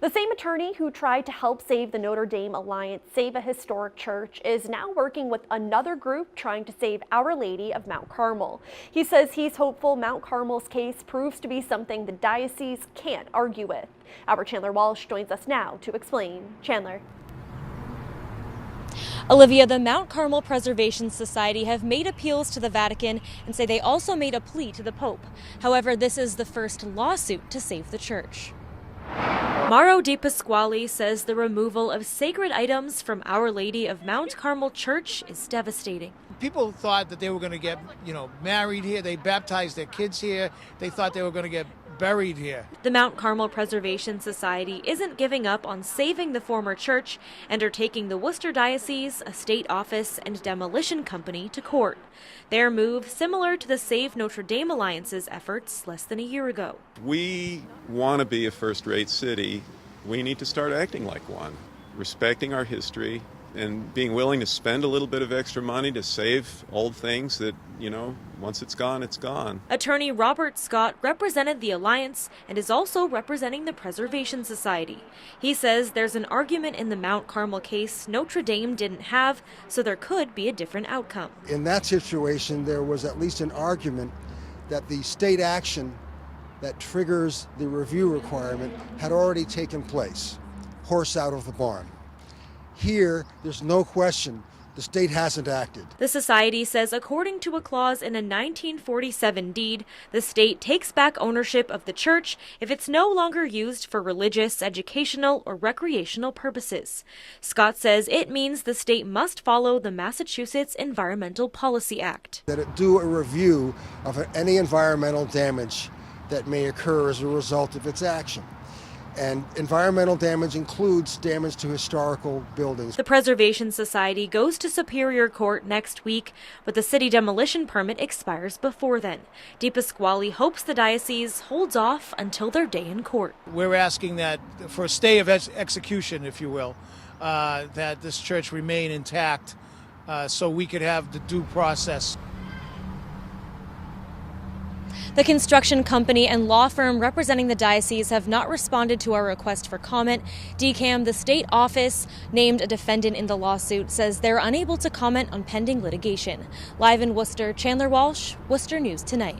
The same attorney who tried to help save the Notre Dame Alliance save a historic church is now working with another group trying to save Our Lady of Mount Carmel. He says he's hopeful Mount Carmel's case proves to be something the diocese can't argue with. Our Chandler Walsh joins us now to explain. Chandler. Olivia, the Mount Carmel Preservation Society have made appeals to the Vatican and say they also made a plea to the Pope. However, this is the first lawsuit to save the church. Mauro Di Pasquale says the removal of sacred items from Our Lady of Mount Carmel Church is devastating. People thought that they were going to get, married here. They baptized their kids here. They thought they were going to get buried here. The Mount Carmel Preservation Society isn't giving up on saving the former church and are taking the Worcester Diocese, a state office, and demolition company to court. Their move similar to the Save Notre Dame Alliance's efforts less than a year ago. We want to be a first-rate city. We need to start acting like one, respecting our history and being willing to spend a little bit of extra money to save old things that, once it's gone, it's gone. Attorney Robert Scott represented the Alliance and is also representing the Preservation Society. He says there's an argument in the Mount Carmel case Notre Dame didn't have, so there could be a different outcome. In that situation, there was at least an argument that the state action that triggers the review requirement had already taken place. Horse out of the barn. Here, there's no question the state hasn't acted. The society says according to a clause in a 1947 deed, the state takes back ownership of the church if it's no longer used for religious, educational, or recreational purposes. Scott says it means the state must follow the Massachusetts Environmental Policy Act. That it do a review of any environmental damage that may occur as a result of its action. And environmental damage includes damage to historical buildings. The Preservation Society goes to Superior Court next week, but the city demolition permit expires before then. Di Pasquale hopes the diocese holds off until their day in court. We're asking that for a stay of execution, if you will, that this church remain intact so we could have the due process. The construction company and law firm representing the diocese have not responded to our request for comment. DCAM, the state office named a defendant in the lawsuit, says they're unable to comment on pending litigation. Live in Worcester, Chandler Walsh, Worcester News Tonight.